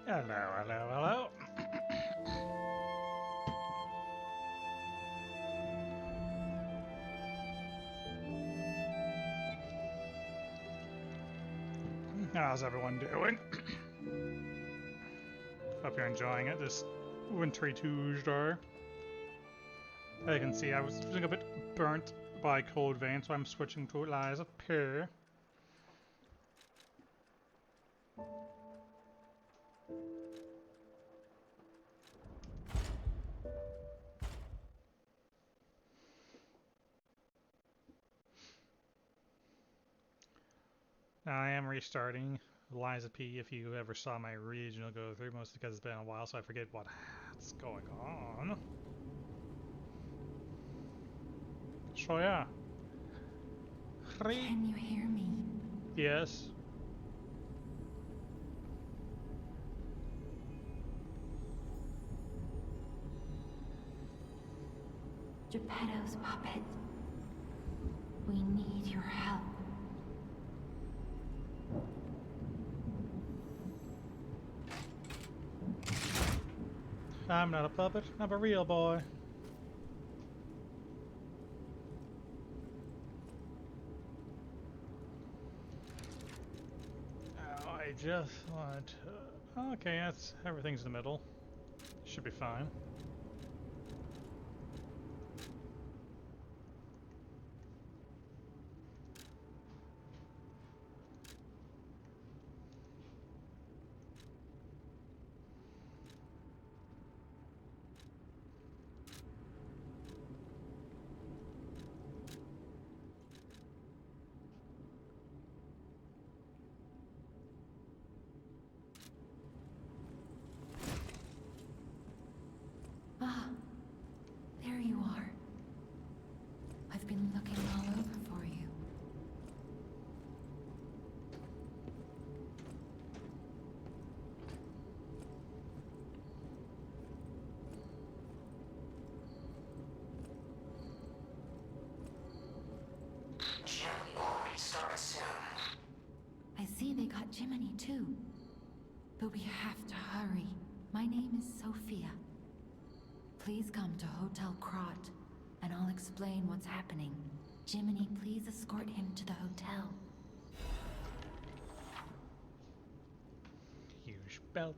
Hello, hello, hello. How's everyone doing? Hope you're enjoying it this wintry Tuesday. As you can see, I was feeling a bit burnt by cold vein, so I'm switching to Eliza Pear. Now I am restarting Eliza P. If you ever saw my regional go through, mostly because it's been a while, so I forget what's going on. So yeah. Can you hear me? Yes. Geppetto's puppet. We need your help. I'm not a puppet, I'm a real boy. Oh, I just want to... Okay, everything's in the middle. Should be fine. Ah, there you are. I've been looking all over for you. Jimmy will restart soon. I see they got Jiminy too. But we have to hurry. My name is Sophia. Please come to Hotel Krot, and I'll explain what's happening. Jiminy, please escort him to the hotel. Huge belt.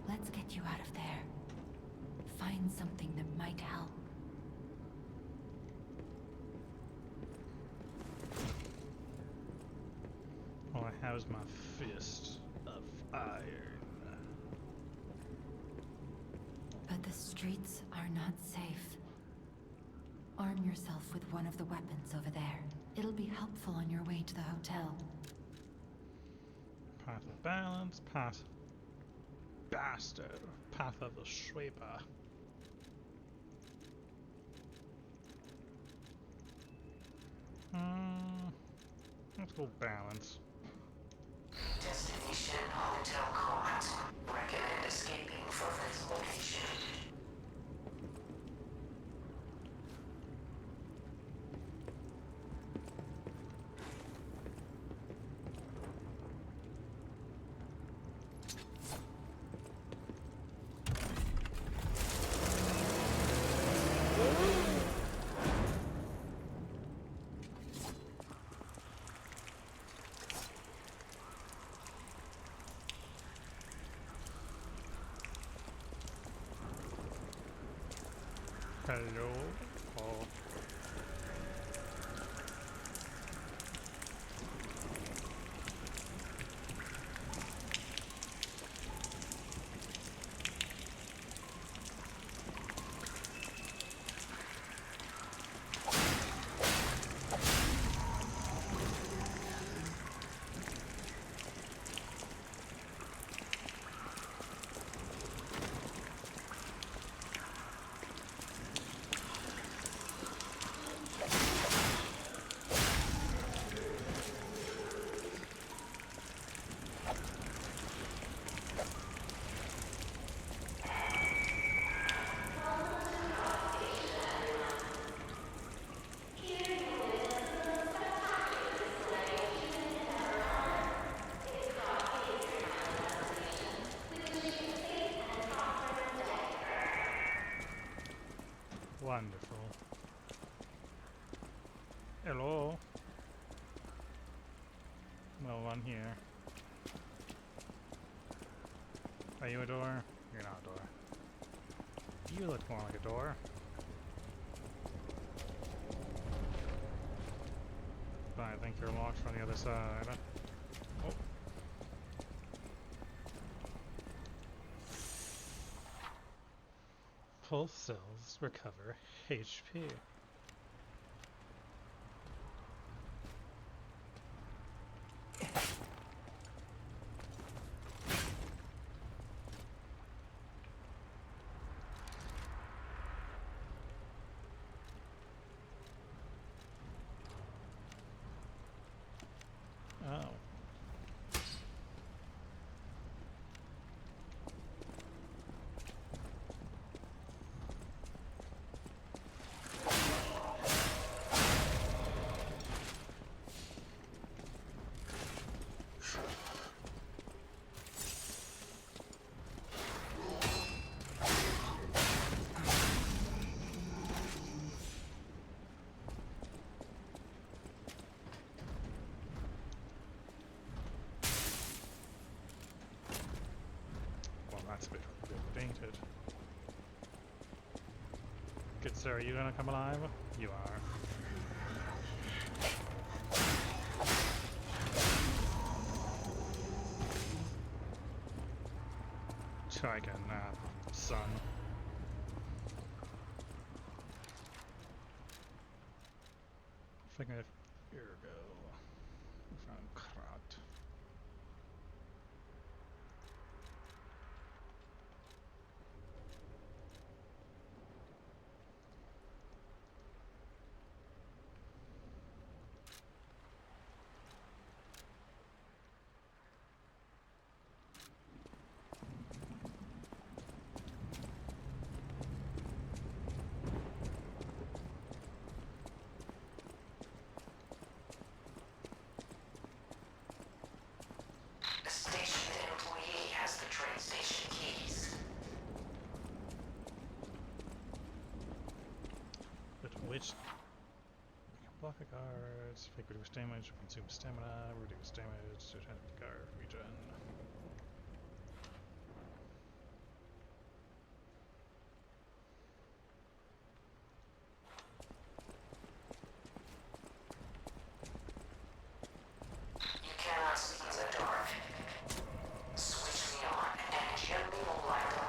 Let's get you out of there. Find something that might help. All I have is my fist of iron. But the streets are not safe. Arm yourself with one of the weapons over there. It'll be helpful on your way to the hotel. Path of balance, path bastard, path of the sweeper. Let's go balance. Destination Hotel Krot. Recommend escaping from this location. Hello? Oh. Wonderful. Hello? No one here. Are you a door? You're not a door. You look more like a door. But I think you're locked from the other side. Oh. Pulse cells recover HP. Oh. That's a bit dated. Good sir, are you gonna come alive? You are. Take a nap, son. Here we go. We found Krat. The station employee has the train station keys. But which? We can block the guards, fake reduce damage, consume stamina, reduce damage, to turn the guard regen. You cannot see in the dark. Switch me on and gently will light the way.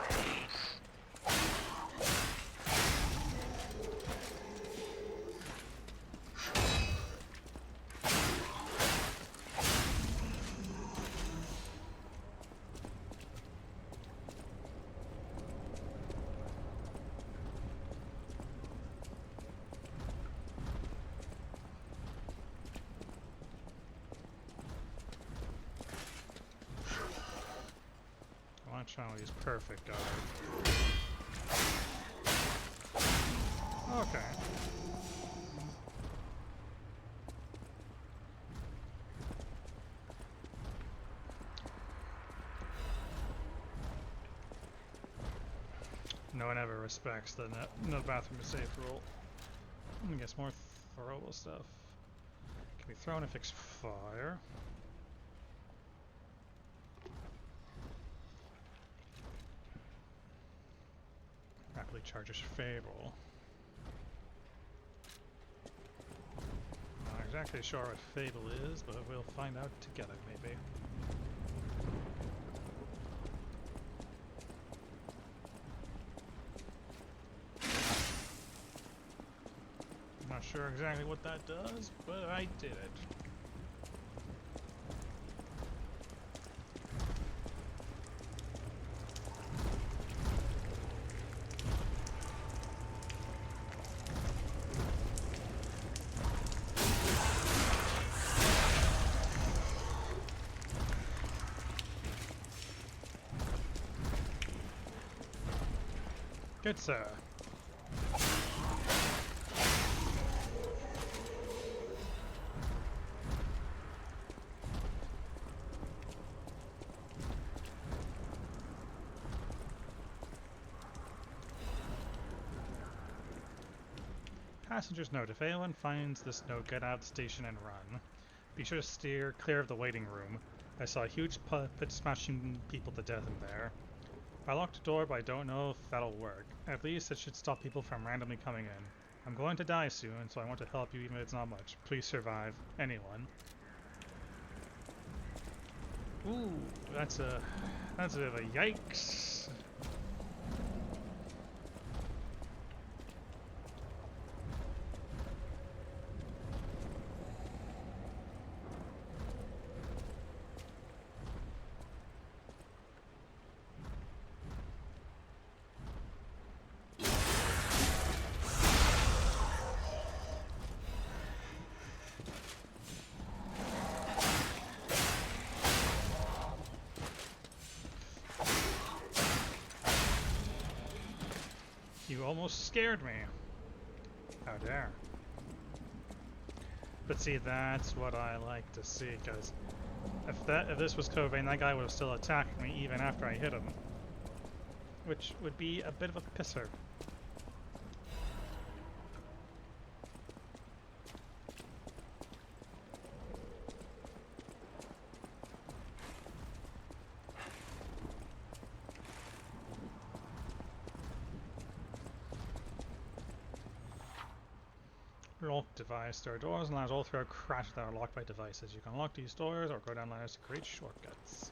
Launch all these perfect guards. Okay. No one ever respects the no bathroom is safe rule. I guess more throwable stuff. Can be thrown and fix fire. Rapidly charges Fable. Not exactly sure what Fable is, but we'll find out together, maybe. Not sure exactly what that does, but I did it. Good sir. Passenger's note. If anyone finds this note, get out of the station and run. Be sure to steer clear of the waiting room. I saw a huge puppet smashing people to death in there. I locked the door, but I don't know if that'll work. At least it should stop people from randomly coming in. I'm going to die soon, so I want to help you even if it's not much. Please survive. Anyone. Ooh, that's a bit of a yikes. You almost scared me. How dare. But see, that's what I like to see, because if this was Covain, that guy would have still attacked me even after I hit him. Which would be a bit of a pisser. Lock device. There are doors and ladders all throughout Crash that are locked by devices. You can unlock these doors or go down ladders to create shortcuts.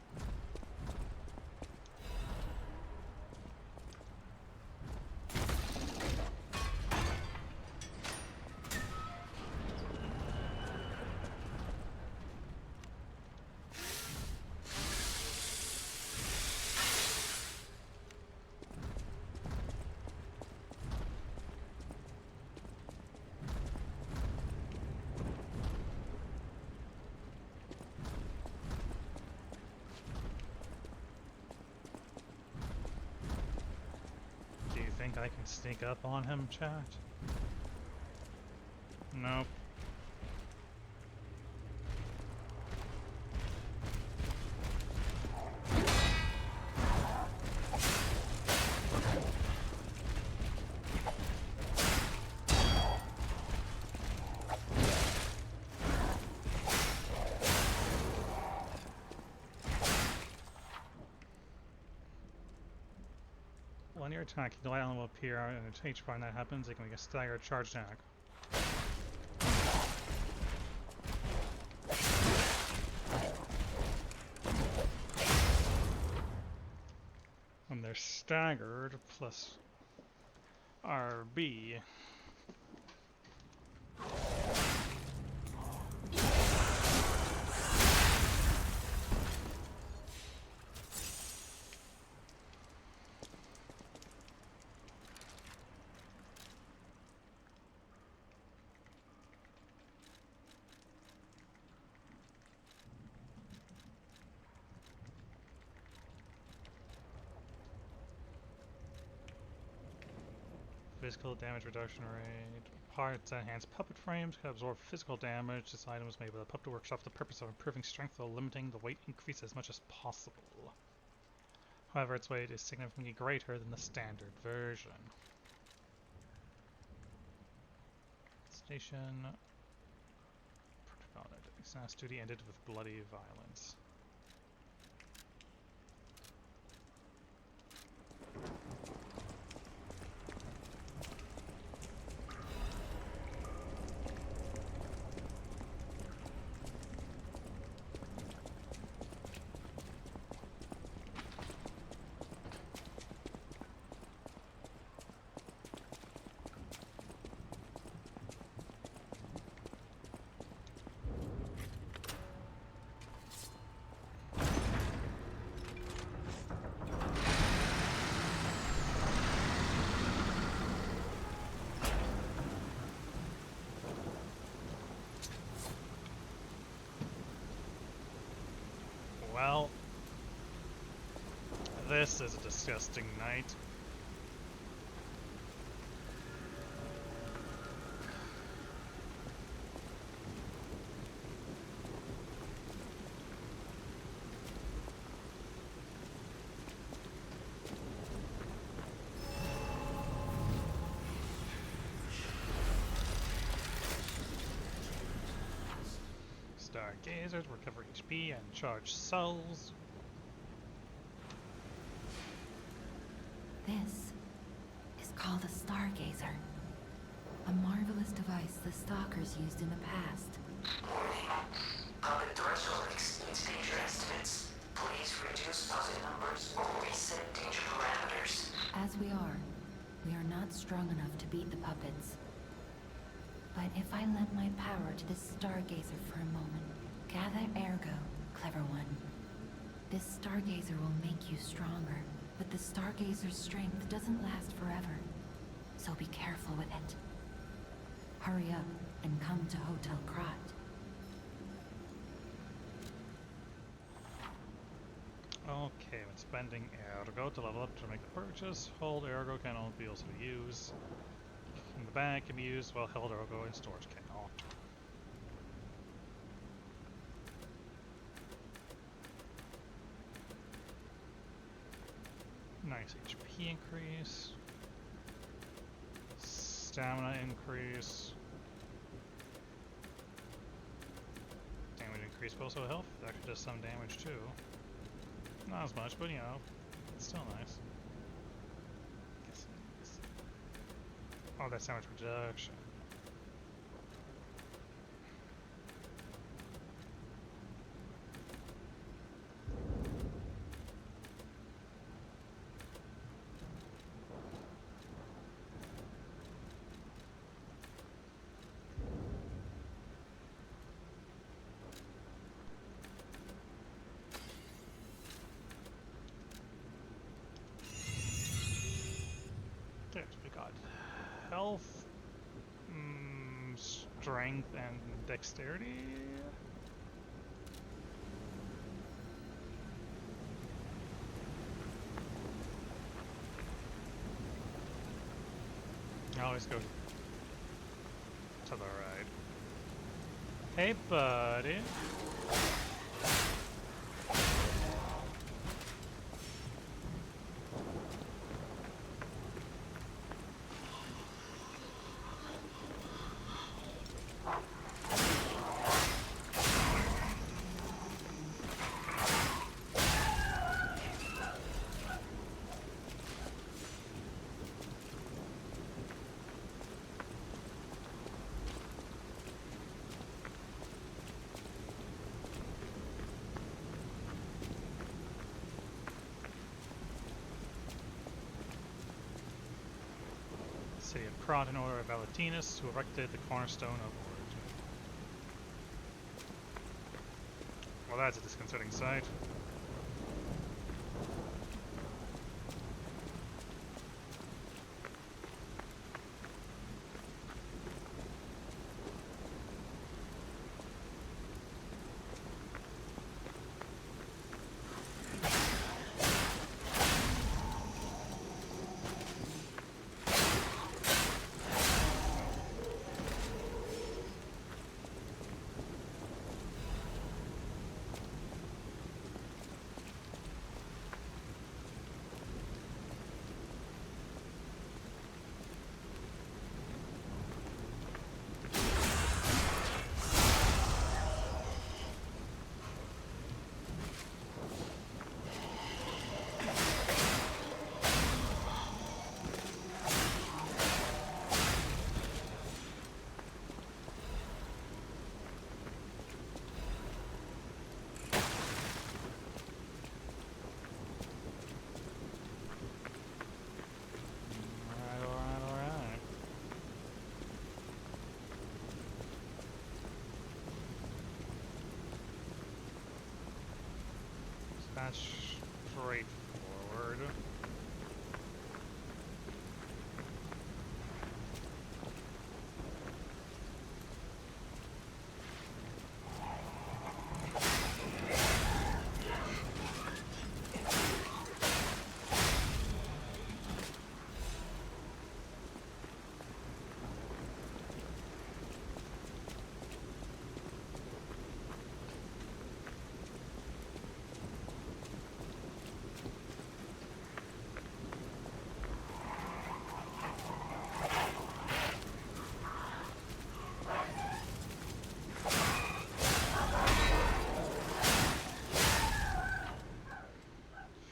Think I can sneak up on him, chat? Nope. When you're attacking, the light will appear, and each time that happens, it can make a staggered charge attack. When they're staggered, plus RB. Physical damage reduction rate. Parts that enhance puppet frames can absorb physical damage. This item was made by the Puppet Workshop for the purpose of improving strength while limiting the weight increase as much as possible. However, its weight is significantly greater than the standard version. Station. Exhaust duty ended with bloody violence. Well, this is a disgusting night. Stargazers, recover HP and charge souls. This is called a stargazer. A marvelous device the stalkers used in the past. Puppet threshold exceeds danger estimates. Please reduce puppet numbers or reset danger parameters. As we are not strong enough to beat the puppets. But if I lend my power to this stargazer for a moment, gather ergo, clever one. This stargazer will make you stronger, but the stargazer's strength doesn't last forever. So be careful with it. Hurry up and come to Hotel Krot. Okay, when spending ergo to level up to make a purchase, hold ergo can only be also used. In the bag can be used while held ergo in storage cannot. Nice HP increase. Stamina increase. Damage increase, but also health actually does some damage too. Not as much, but you know, it's still nice. Oh, that's damage reduction. Okay, so we got health, strength, and dexterity. I always go to the right. Hey, buddy. City of Krot in order of Valentinus, who erected the cornerstone of origin. Well, that's a disconcerting sight. That's straightforward.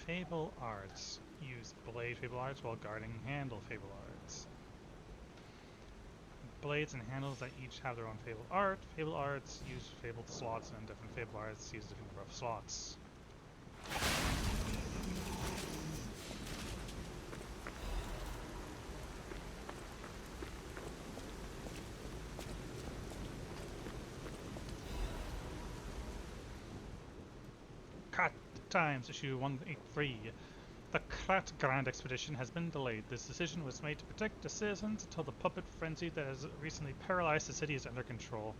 Fable Arts. Use Blade Fable Arts while guarding Handle Fable Arts. Blades and handles that each have their own Fable Art. Fable Arts use fabled slots, and different Fable Arts use different number of slots. Cut Times, issue 183. The Krat Grand Expedition has been delayed. This decision was made to protect the citizens until the puppet frenzy that has recently paralyzed the city is under control.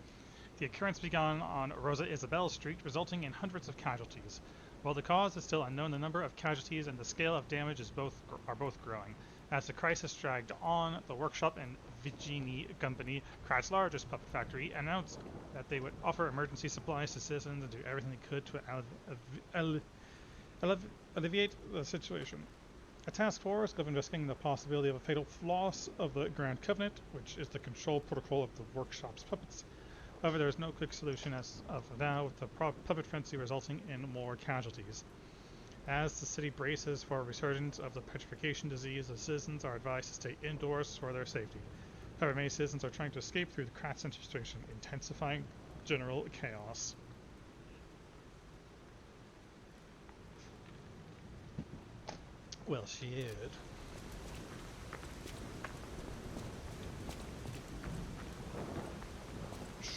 The occurrence began on Rosa Isabel Street, resulting in hundreds of casualties. While the cause is still unknown, the number of casualties and the scale of damage are both growing. As the crisis dragged on, the workshop and Vigini Company, Krat's largest puppet factory, announced that they would offer emergency supplies to citizens and do everything they could to alleviate the situation. A task force of investigating the possibility of a fatal loss of the Grand Covenant, which is the control protocol of the workshop's puppets. However, there is no quick solution as of now, with the puppet frenzy resulting in more casualties. As the city braces for a resurgence of the petrification disease, the citizens are advised to stay indoors for their safety. However, many citizens are trying to escape through the Krat Center station, intensifying general chaos. Well, she is.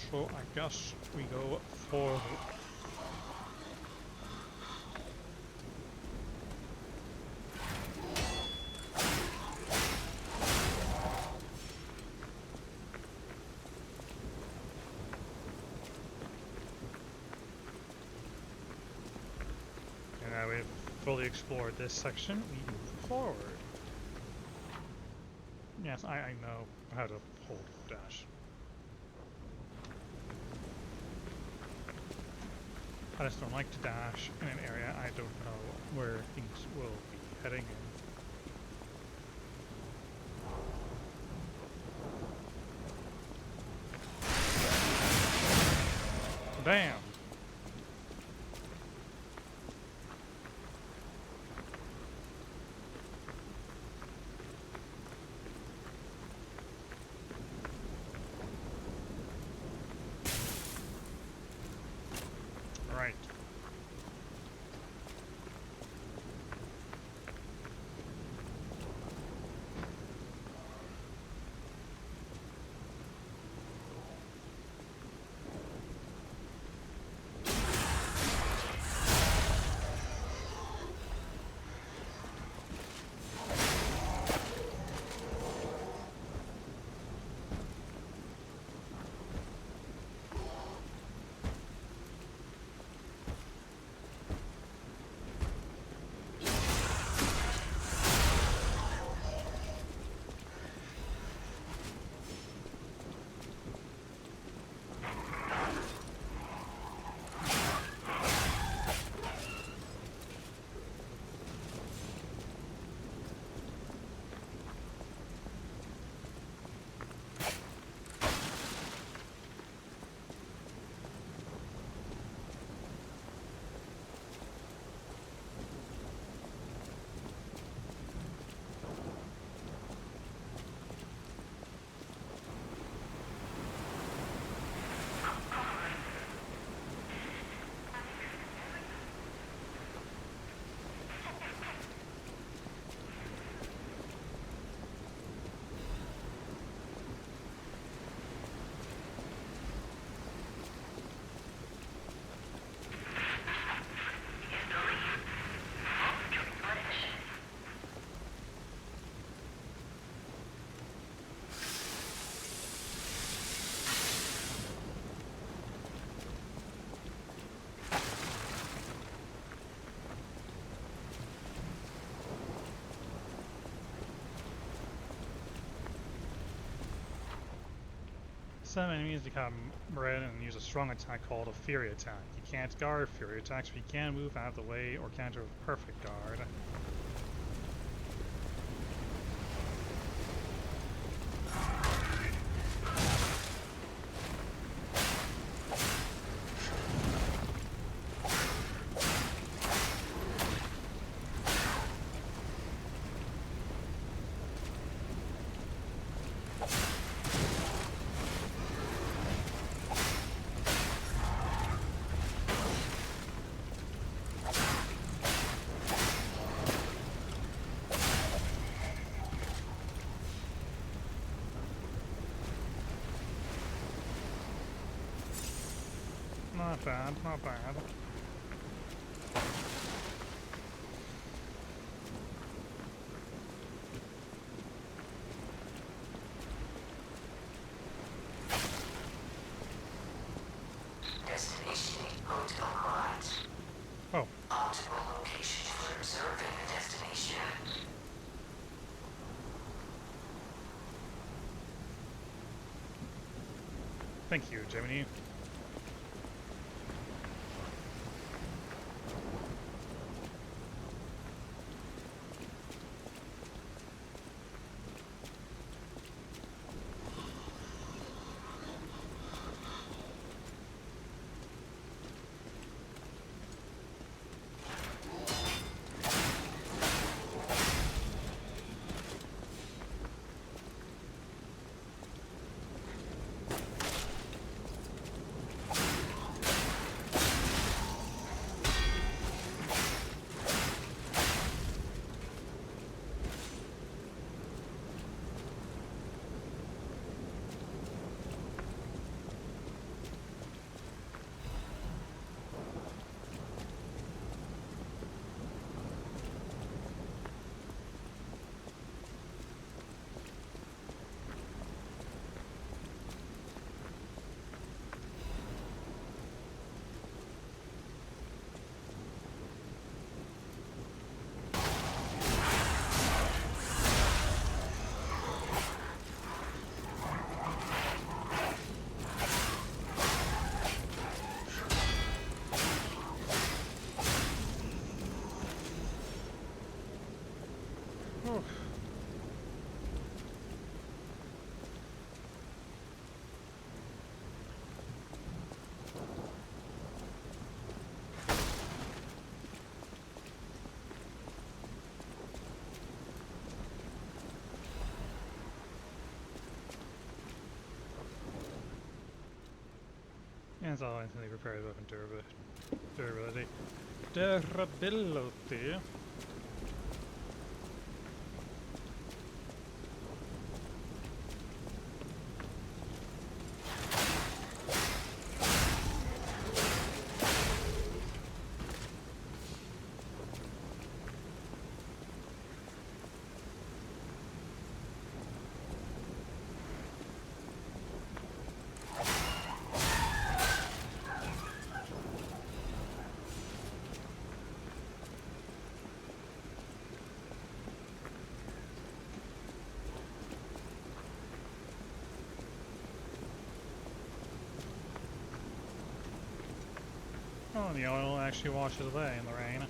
So I guess we go forward. And now we've fully explored this section, we move forward. Yes, I know how to hold dash. I just don't like to dash in an area I don't know where things will be heading in. Bam! Right. Some enemies become red and use a strong attack called a Fury attack. You can't guard Fury attacks, but you can move out of the way or counter with Perfect Guard. Not bad, not bad. Destination Hotel Quad. Oh, Optimal location for observing the destination. thank you, Jiminy. Oh. And it's all instantly repairs weapon durability. Durability. Oh, the oil actually washes away in the rain.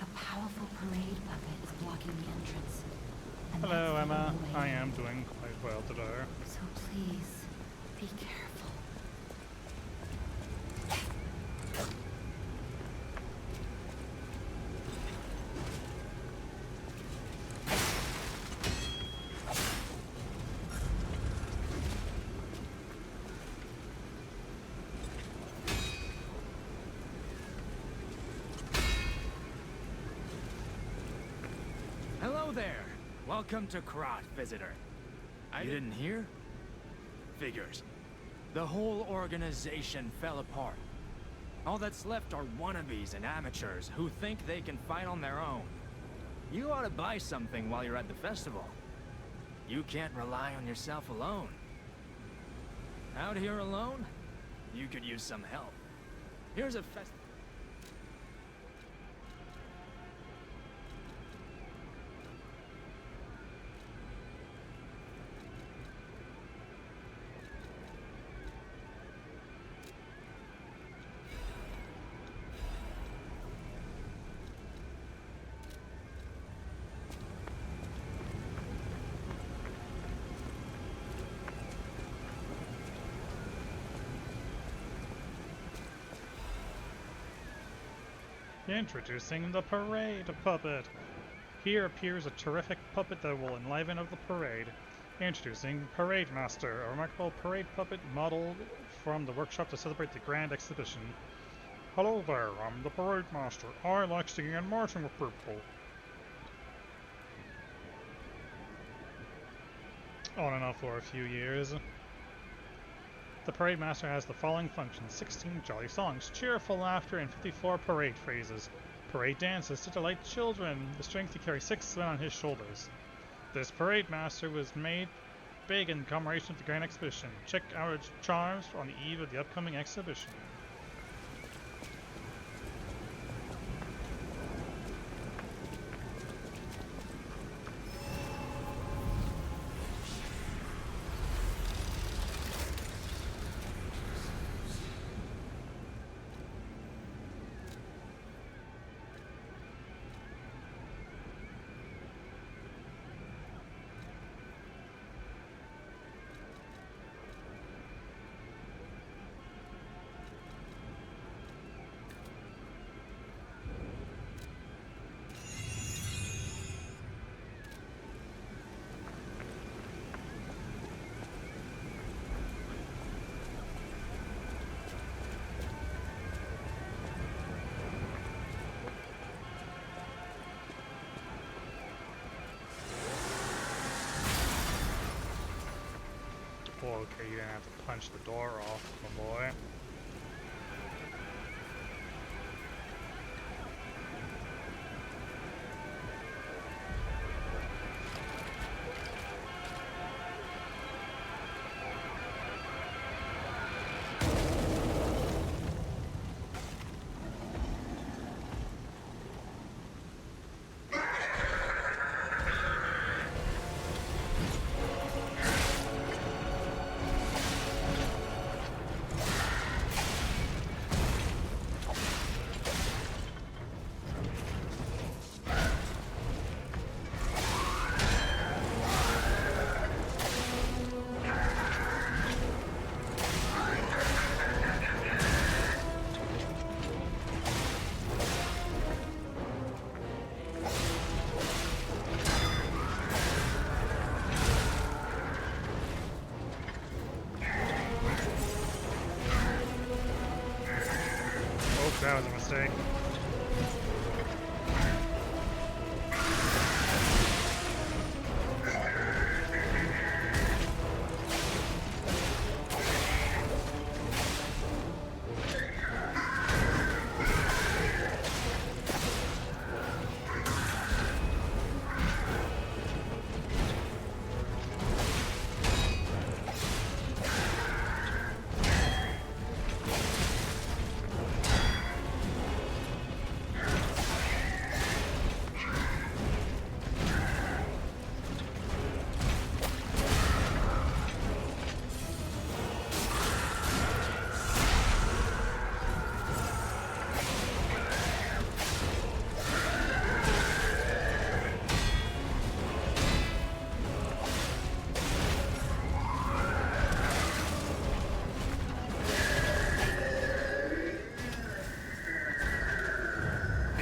A powerful parade puppet is blocking the entrance. And Hello, that's the Emma. only way I am in. doing quite well today. So please, be careful. Hello there! Welcome to Krot, visitor. You didn't hear? Figures. The whole organization fell apart. All that's left are wannabes and amateurs who think they can fight on their own. You ought to buy something while you're at the festival. You can't rely on yourself alone. Out here alone? You could use some help. Here's a fest... Introducing the parade puppet. Here appears a terrific puppet that will enliven of the parade. Introducing Parade Master, a remarkable parade puppet modeled from the workshop to celebrate the grand exhibition. Hello there, I'm the Parade Master. I like singing and marching with people. On and off for a few years. The Parade Master has the following functions: 16 jolly songs, cheerful laughter, and 54 parade phrases. Parade dances to delight children, the strength to carry 6 men on his shoulders. This Parade Master was made big in commemoration of the Grand Exhibition. Check our charms on the eve of the upcoming exhibition. Okay, you're gonna have to punch the door off, my boy. That was a mistake.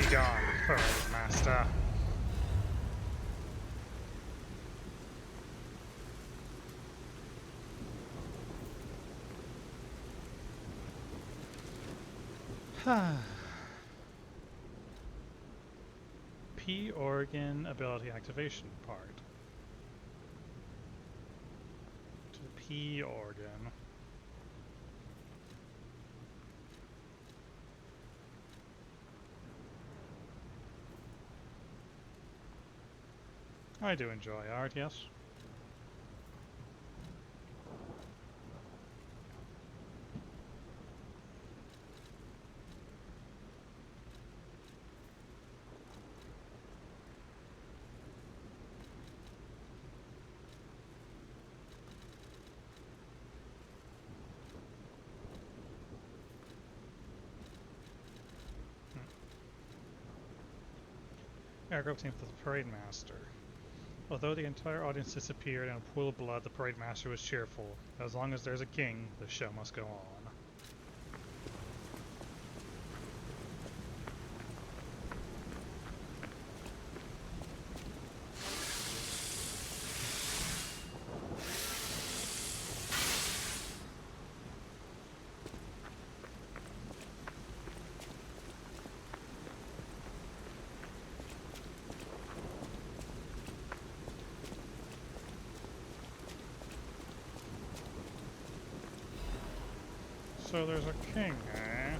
Gone, Parade Master. P organ ability activation part. To the P organ. I do enjoy art, yes. Airgroup team with the parade master. Although the entire audience disappeared in a pool of blood, the parade master was cheerful. As long as there's a king, the show must go on. So there's a king, eh?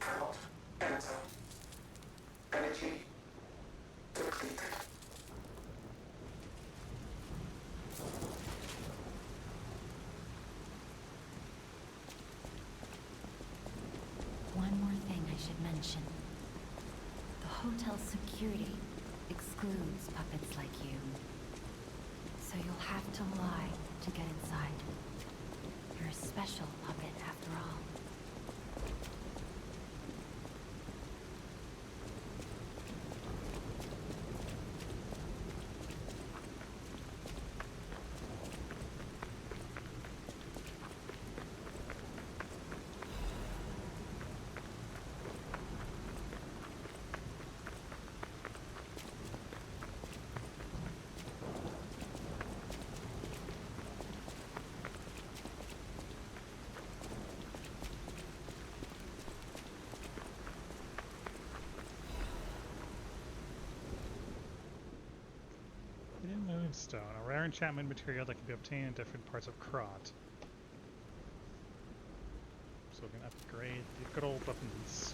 Cannot enter. Energy depleted. One more thing I should mention. The hotel security excludes puppets like you. So you'll have to lie to get inside. You're a special puppet after all. Hidden Moonstone, a rare enchantment material that can be obtained in different parts of Krot. So we can upgrade the good old weapons.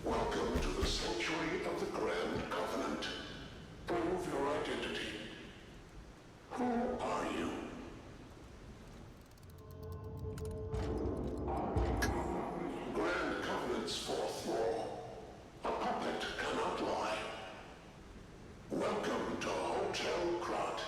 Welcome to the sanctuary of the Grand Covenant. Prove your identity. Who are you? Grand Covenant's fourth law. A puppet cannot lie. Welcome to Hotel Krot.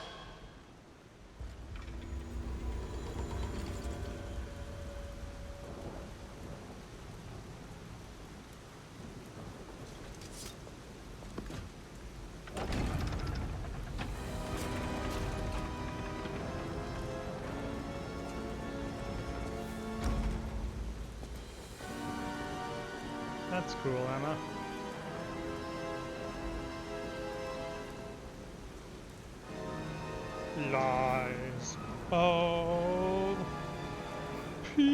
That's cool, Emma. Lies of P.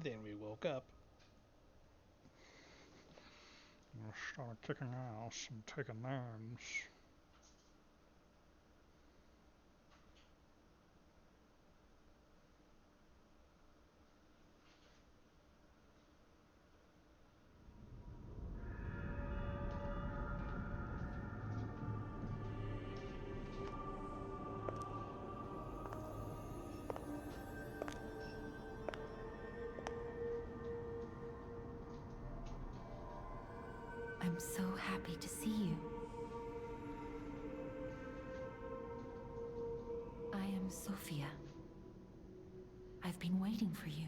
Then we woke up. And started kicking ass and taking names. I'm so happy to see you. I am Sophia. I've been waiting for you.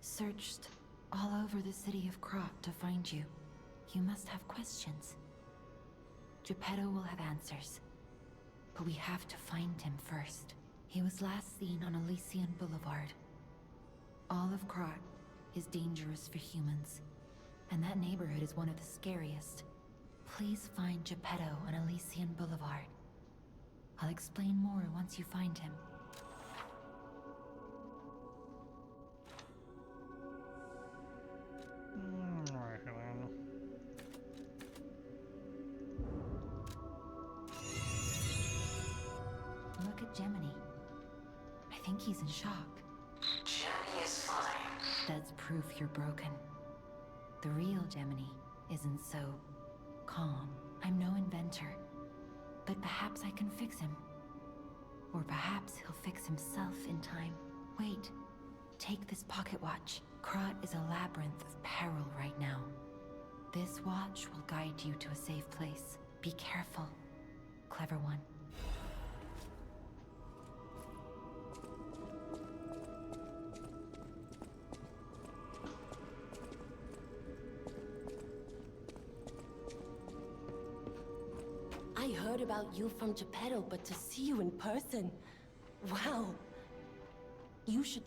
Searched all over the city of Krot to find you. You must have questions. Geppetto will have answers. But we have to find him first. He was last seen on Elysian Boulevard. All of Krot is dangerous for humans. And that neighborhood is one of the scariest. Please find Geppetto on Elysian Boulevard. I'll explain more once you find him. Alright, hello. Look at Gemini. I think he's in shock. Jenny is fine. That's proof you're broken. The real Gemini isn't so calm. I'm no inventor, but perhaps I can fix him. Or perhaps he'll fix himself in time. Wait, take this pocket watch. Krot is a labyrinth of peril right now. This watch will guide you to a safe place. Be careful, clever one. I heard about you from Geppetto, but to see you in person... Wow. You should...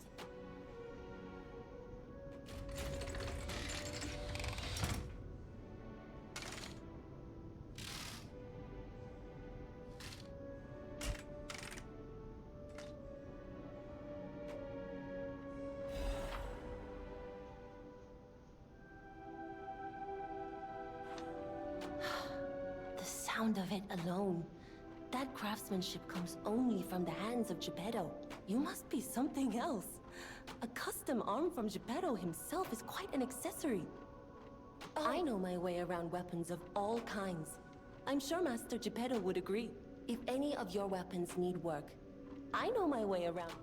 The sound of it alone. That craftsmanship comes only from the hands of Geppetto. You must be something else. A custom arm from Geppetto himself is quite an accessory. I know my way around weapons of all kinds. I'm sure Master Geppetto would agree. If any of your weapons need work, I know my way around.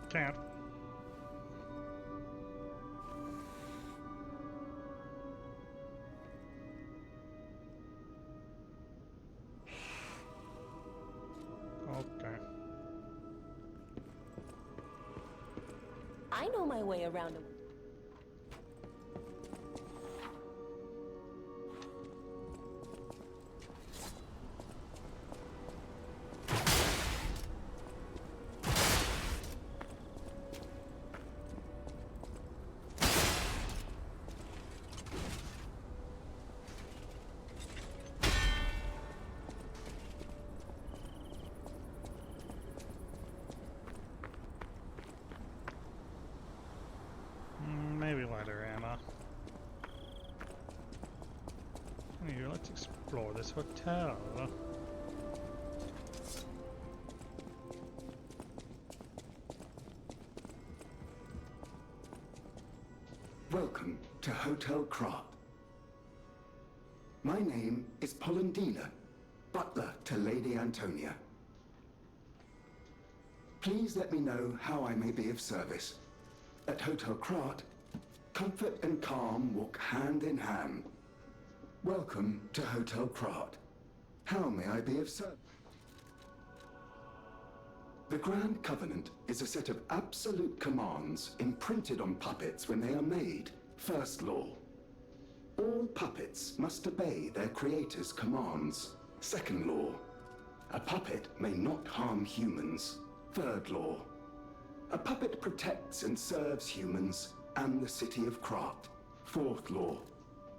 Can't. Okay. I know my way around. Maybe later, Anna. Here, let's explore this hotel. Welcome to Hotel Krot. My name is Polendina, butler to Lady Antonia. Please let me know how I may be of service. At Hotel Krot, comfort and calm walk hand in hand. Welcome to Hotel Krot. How may I be of service? The Grand Covenant is a set of absolute commands imprinted on puppets when they are made. First law. All puppets must obey their creator's commands. Second law, a puppet may not harm humans. Third law, a puppet protects and serves humans and the city of Krat. Fourth law,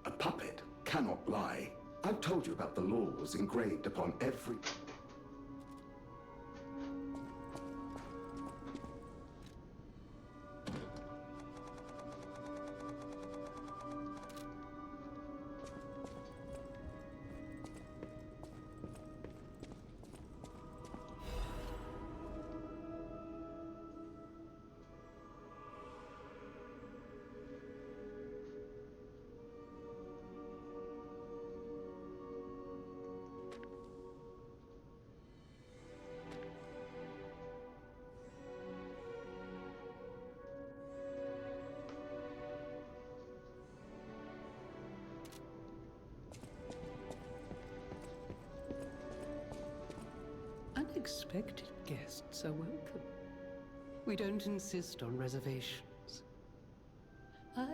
a puppet cannot lie. I've told you about the laws engraved upon every... Unexpected guests are welcome. We don't insist on reservations. I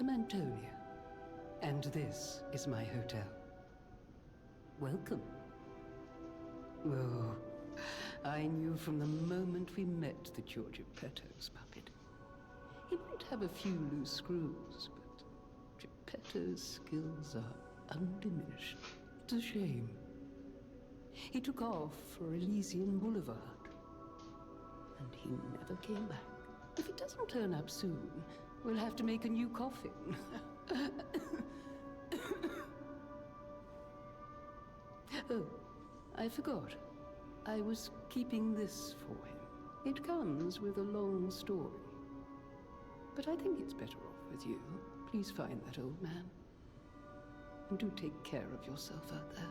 am Antonia, and this is my hotel. Welcome. Oh, I knew from the moment we met that you're Geppetto's puppet. He might have a few loose screws, but Geppetto's skills are undiminished. It's a shame. He took off for Elysian Boulevard, and he never came back. If he doesn't turn up soon, we'll have to make a new coffin. Oh, I forgot. I was keeping this for him. It comes with a long story. But I think it's better off with you. Please find that old man. And do take care of yourself out there.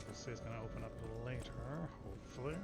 This is going to open up later, hopefully.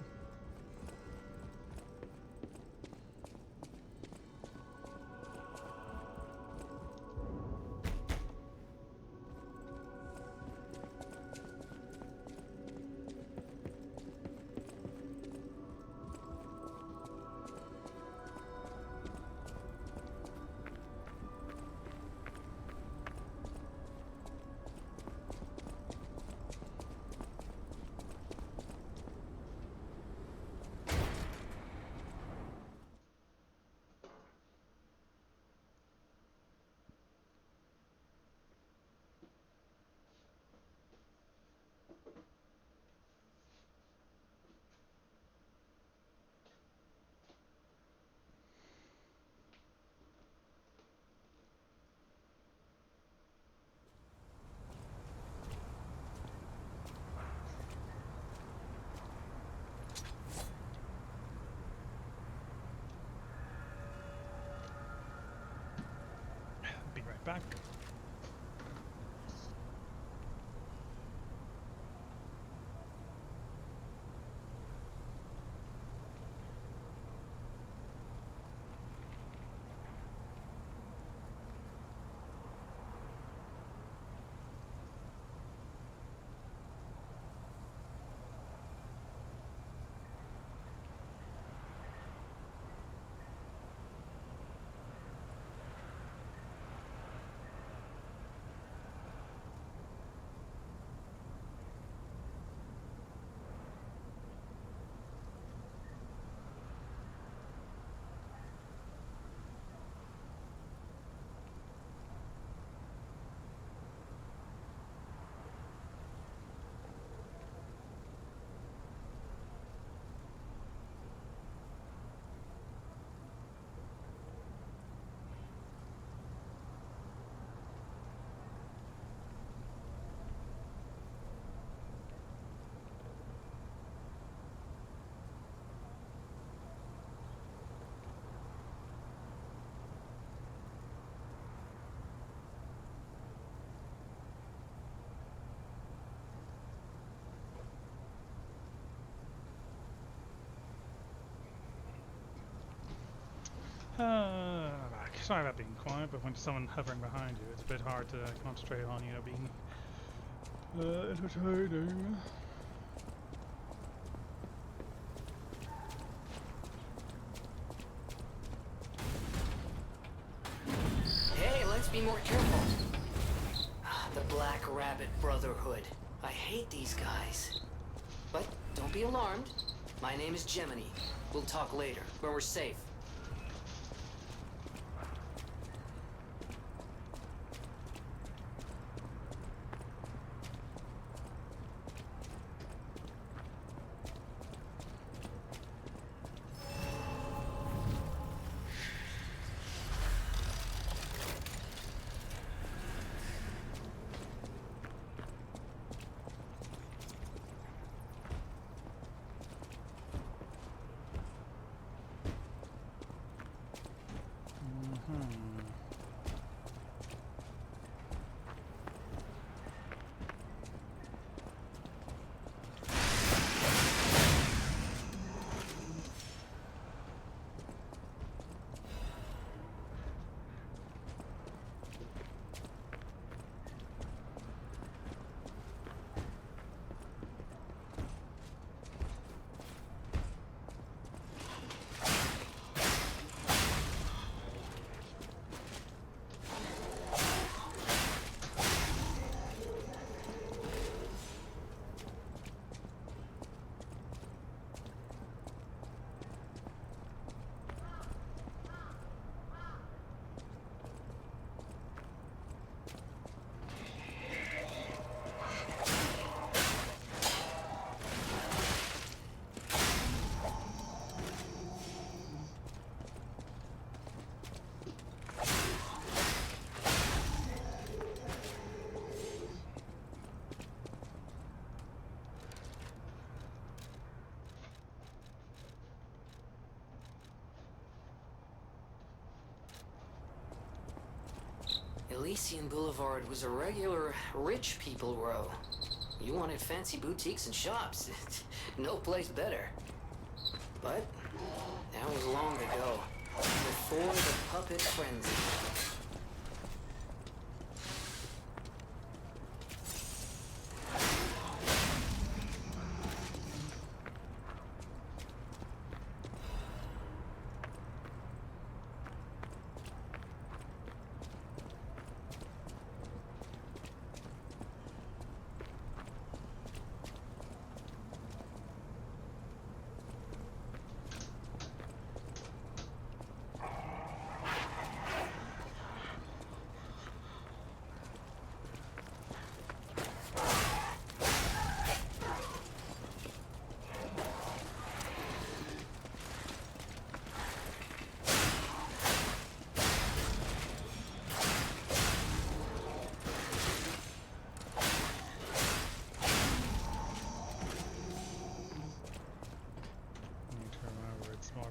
Be right back. Back. Sorry about being quiet, but when there's someone hovering behind you, it's a bit hard to concentrate on, being entertaining. Hey, let's be more careful. The Black Rabbit Brotherhood. I hate these guys. But don't be alarmed. My name is Gemini. We'll talk later, when we're safe. Elysian Boulevard was a regular rich people row. You wanted fancy boutiques and shops. No place better. But that was long ago, before the puppet frenzy.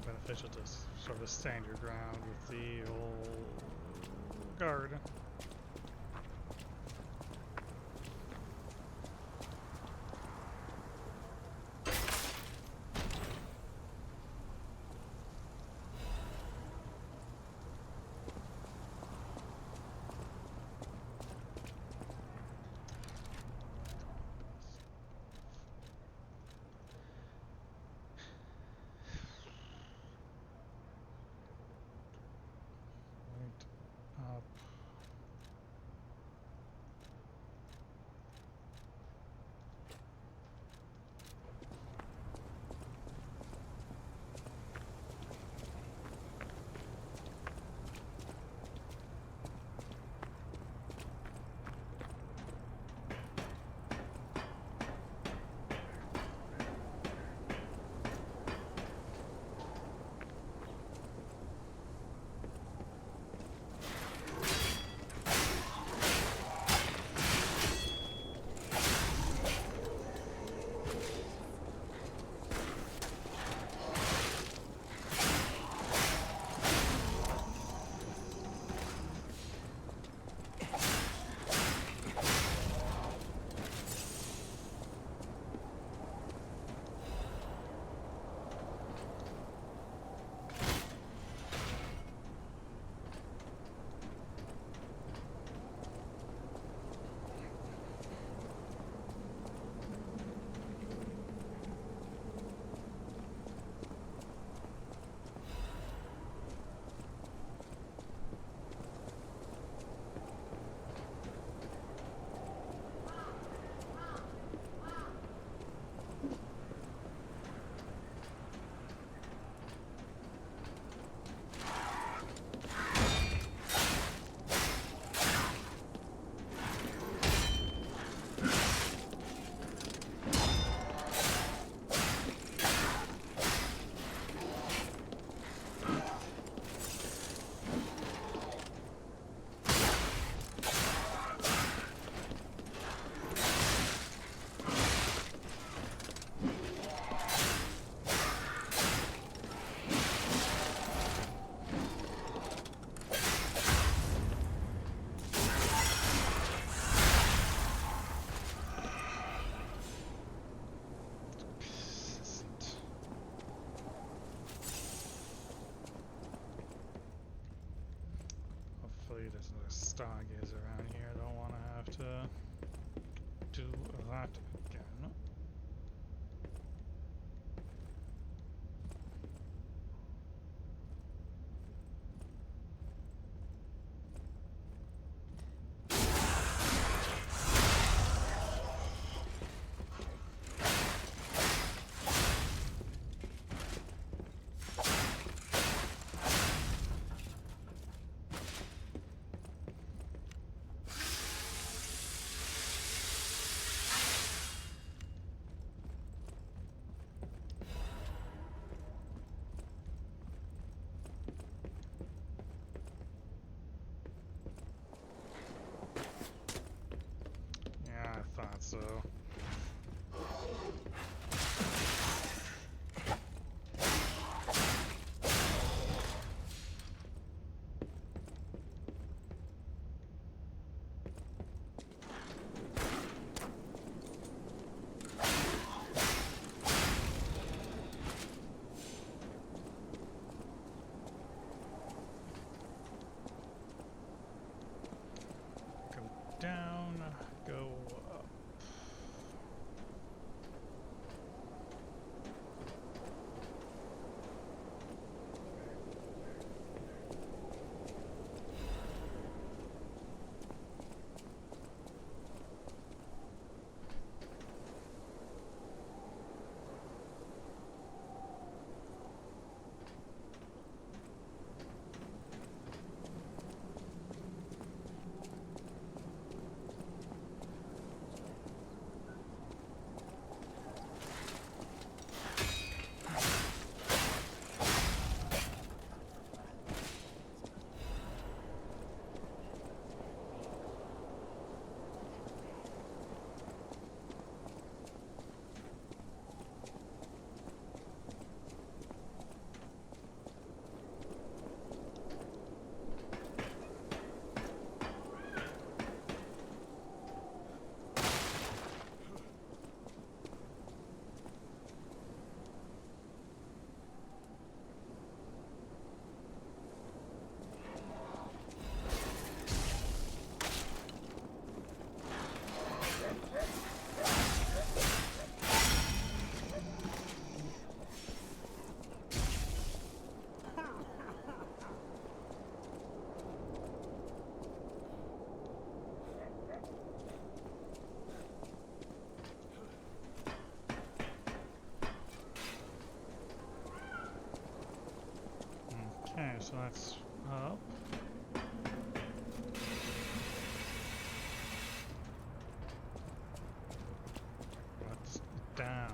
Beneficial to sort of stand your ground with the old guard. Up. so that's up. What's down?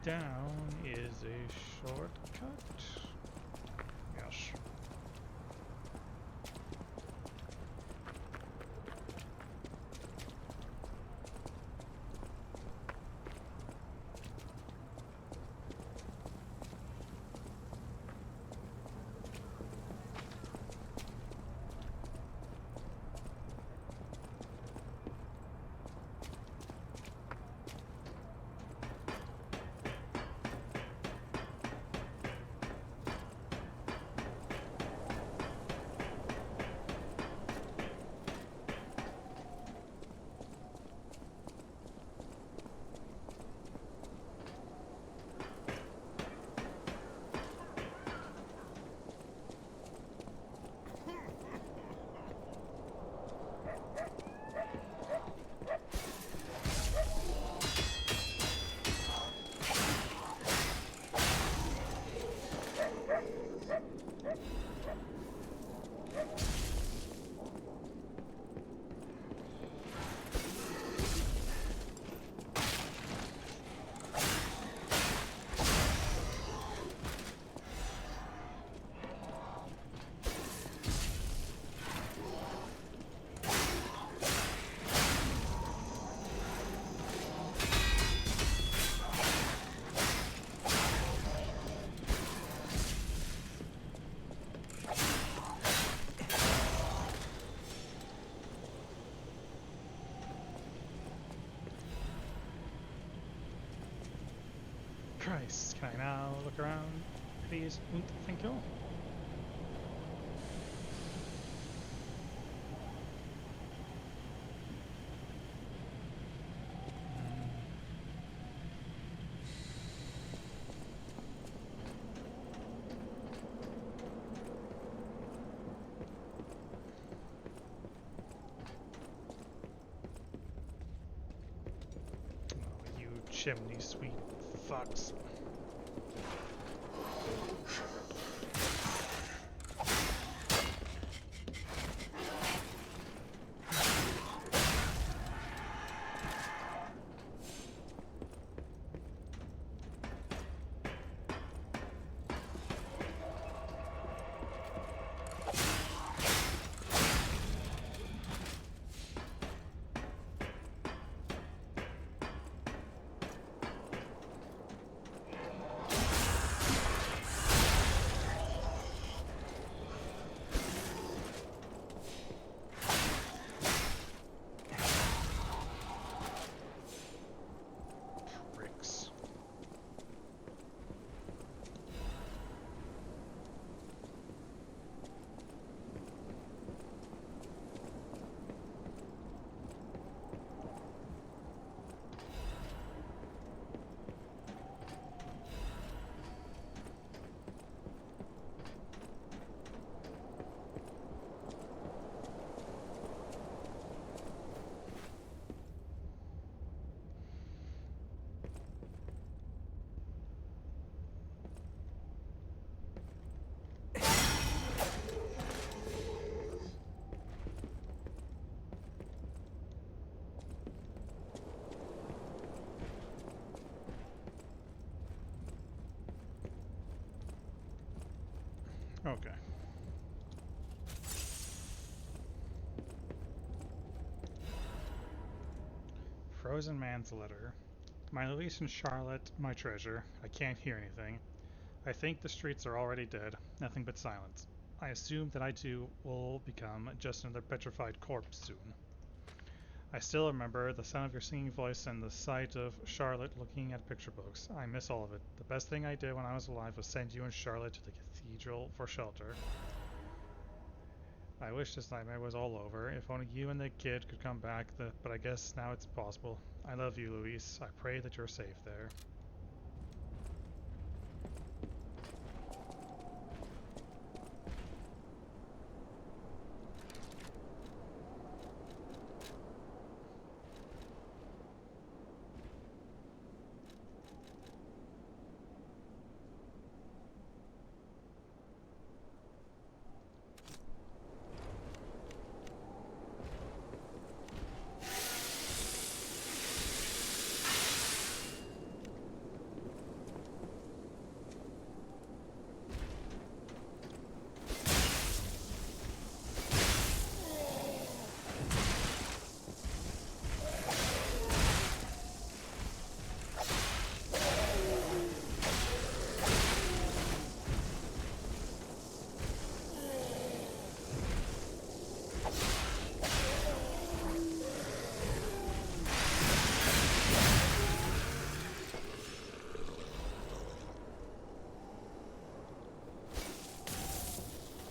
Down is a shortcut. Yes. Christ, can I now look around, please? Thank you. Oh, you chimney sweet fucks. Pricks. Okay. Frozen man's letter. My Louise and Charlotte, my treasure. I can't hear anything. I think the streets are already dead. Nothing but silence. I assume that I too will become just another petrified corpse soon. I still remember the sound of your singing voice and the sight of Charlotte looking at picture books. I miss all of it. The best thing I did when I was alive was send you and Charlotte to the cathedral for shelter. I wish this nightmare was all over. If only you and the kid could come back, but I guess now it's possible. I love you, Luis. I pray that you're safe there.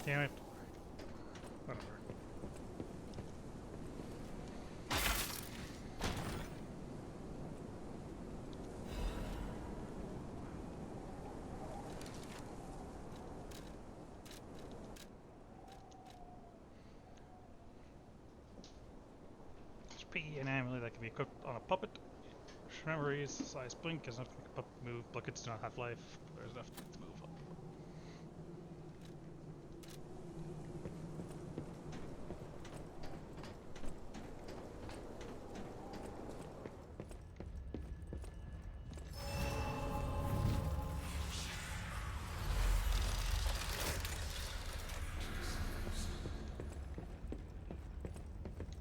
Damn it. Whatever. HP, an amulet that can be equipped on a puppet. Memories, size blink is enough to make a puppet move. Buckets do not have life. There's enough to move up.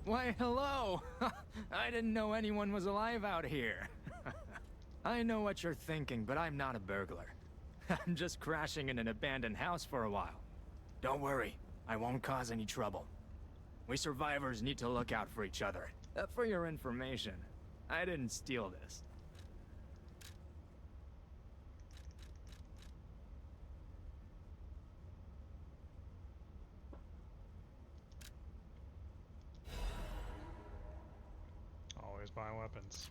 Why, hello! I didn't know anyone was alive out here. I know what you're thinking, but I'm not a burglar. I'm just crashing in an abandoned house for a while. Don't worry, I won't cause any trouble. We survivors need to look out for each other. For your information, I didn't steal this. Always buy weapons.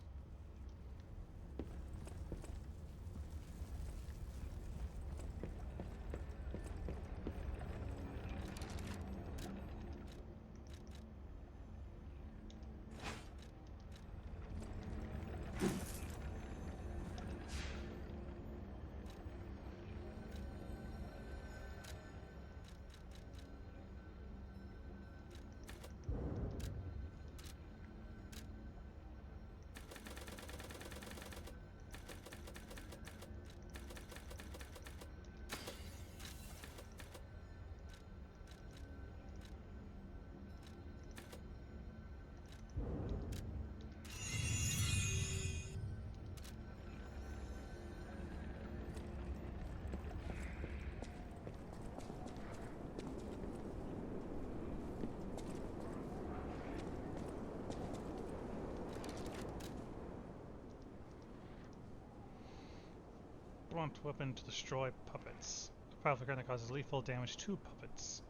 Blunt weapon to destroy puppets. A powerful gun that causes lethal damage to puppets.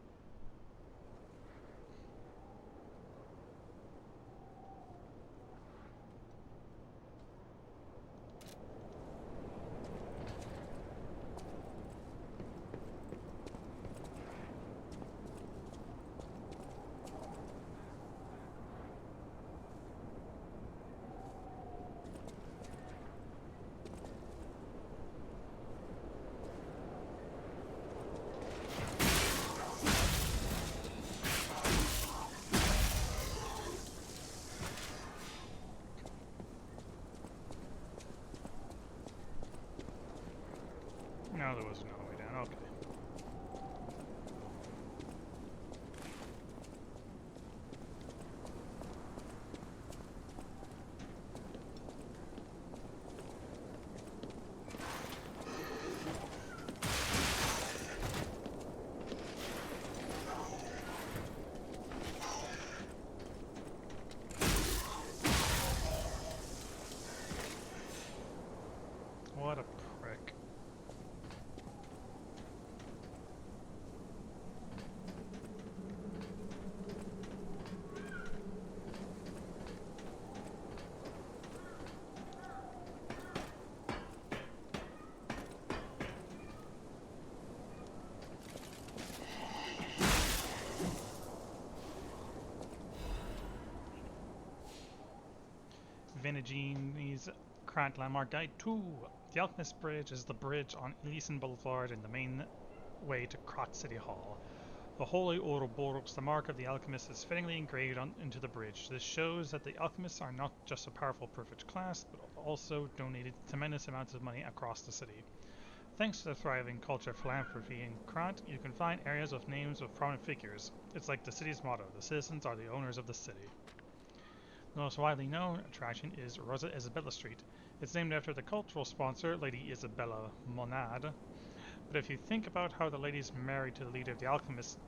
No, there was no way down. Okay. Vinigini's current landmark guide too. The Alchemist Bridge is the bridge on Elysian Boulevard and the main way to Krat City Hall. The Holy Ouroboros, the mark of the alchemist, is fittingly engraved into the bridge. This shows that the alchemists are not just a powerful privileged class, but also donated tremendous amounts of money across the city. Thanks to the thriving culture of philanthropy in Krat, you can find areas with names of prominent figures. It's like the city's motto, the citizens are the owners of the city. The most widely known attraction is Rosa Isabella Street. It's named after the cultural sponsor, Lady Isabella Monad. But if you think about how the lady's married to the leader of the alchemists,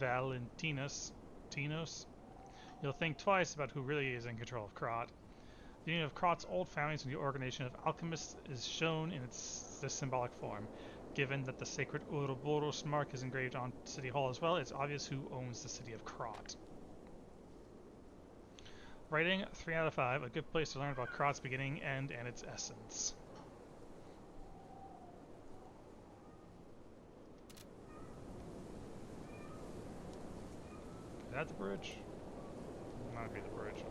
Valentinus Tinos, you'll think twice about who really is in control of Krat. The union of Krat's old families and the organization of alchemists is shown in this symbolic form. Given that the sacred Ouroboros mark is engraved on City Hall as well, it's obvious who owns the city of Krat. Rating 3 out of 5, a good place to learn about Krat's beginning, end, and its essence. Is that the bridge? Might be the bridge.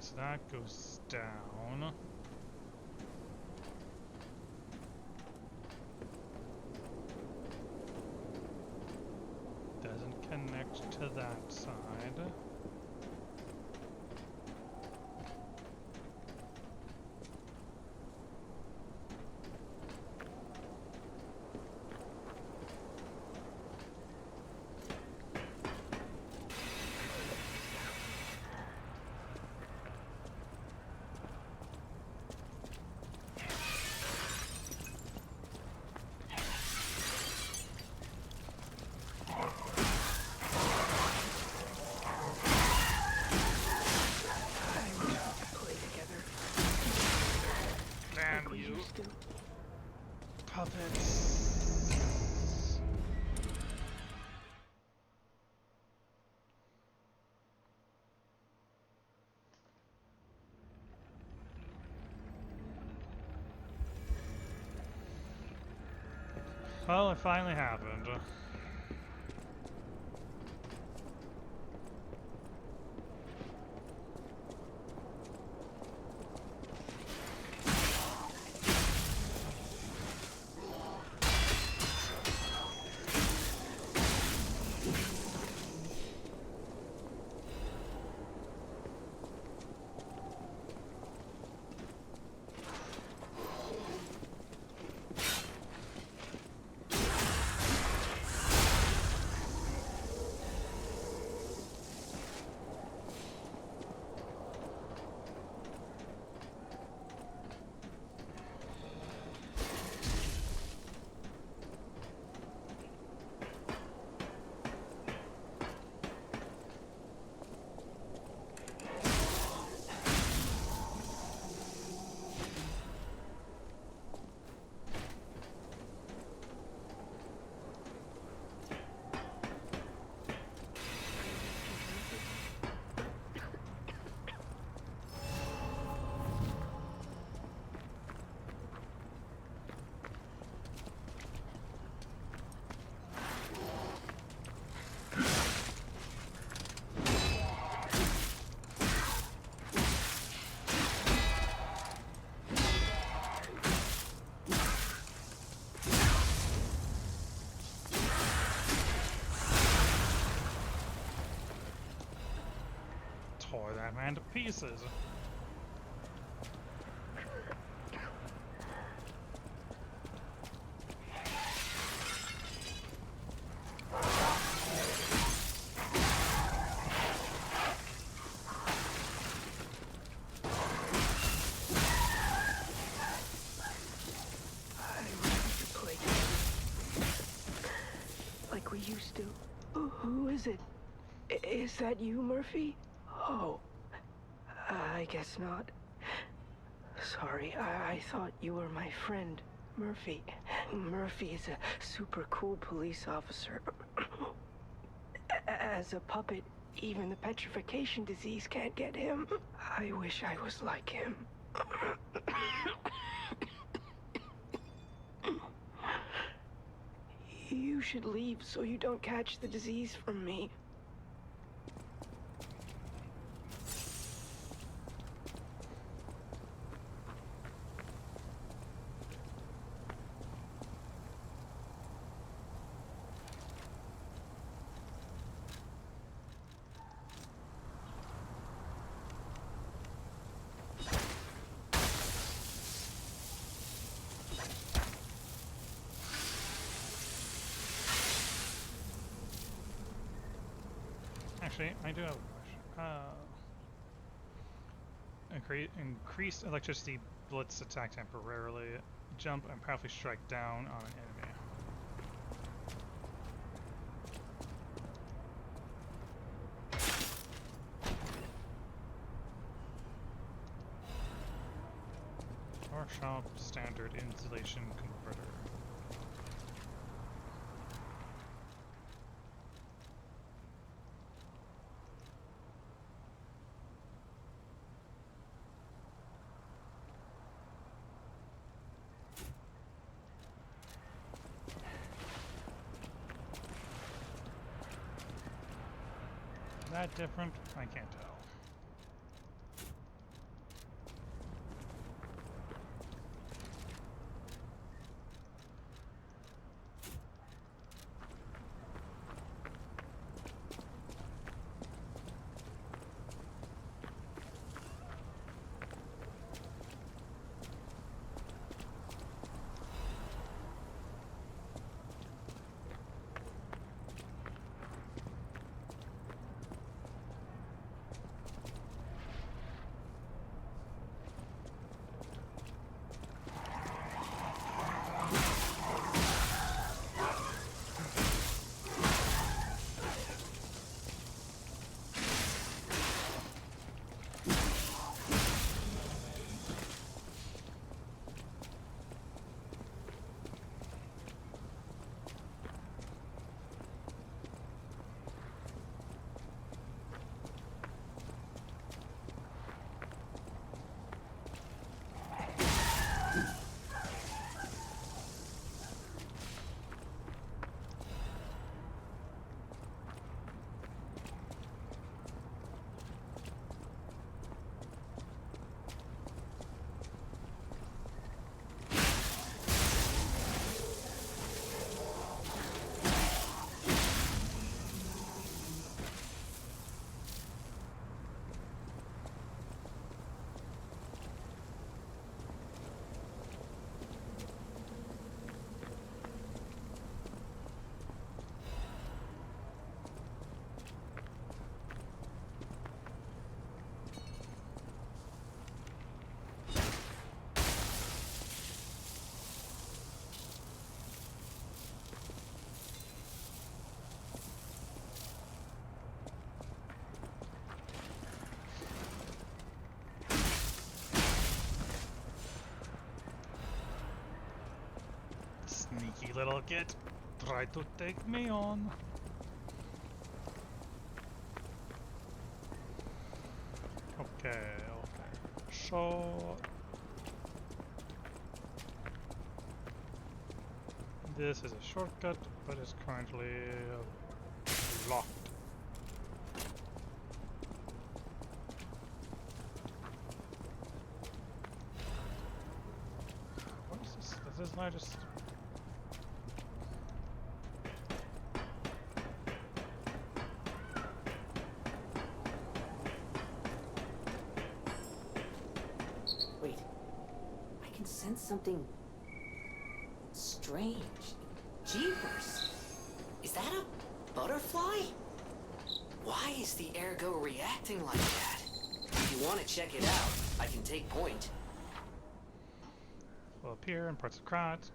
So that goes down. Doesn't connect to that side. Puppets. Well, it finally happened. Tore that man to pieces. Like we used to. Who is it? Is that you, Murphy? Oh, I guess not. Sorry, I thought you were my friend, Murphy. Murphy is a super cool police officer. As a puppet, even the petrification disease can't get him. I wish I was like him. You should leave so you don't catch the disease from me. Actually, I do have a question. Increased electricity blitz attack temporarily. Jump and powerfully strike down on an enemy. Workshop standard insulation converter. Is that different? I can't tell. Sneaky little kid, try to take me on. Okay. So this is a shortcut, but it's currently locked. What is this? Does this now just... Wait. I can sense something strange. Jeepers! Is that a butterfly? Why is the ergo reacting like that? If you want to check it out, I can take point. Will appear in parts of Krat.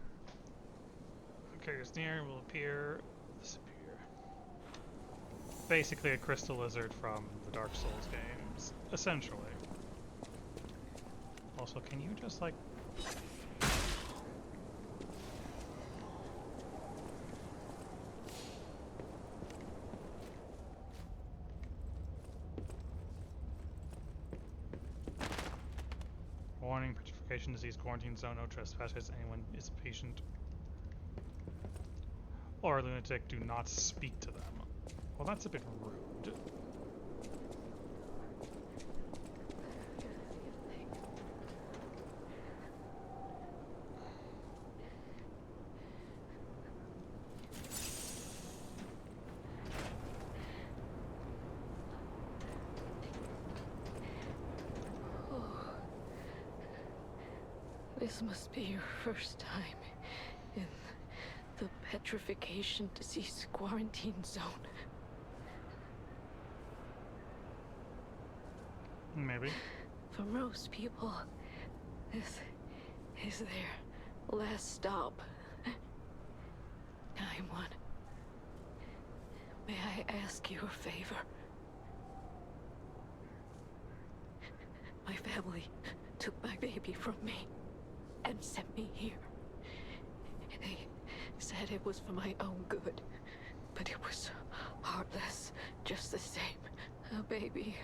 Carriers near will appear, disappear. Basically a crystal lizard from the Dark Souls games, essentially. Also, can you just, like... Warning, petrification disease, quarantine zone, no trespassers, anyone is a patient or a lunatic, do not speak to them. Well, that's a bit rude. This must be your first time in the petrification disease quarantine zone. Maybe. For most people, this is their last stop. I'm one. May I ask you a favor? My family took my baby from me and sent me here. They said it was for my own good, but it was heartless just the same. A baby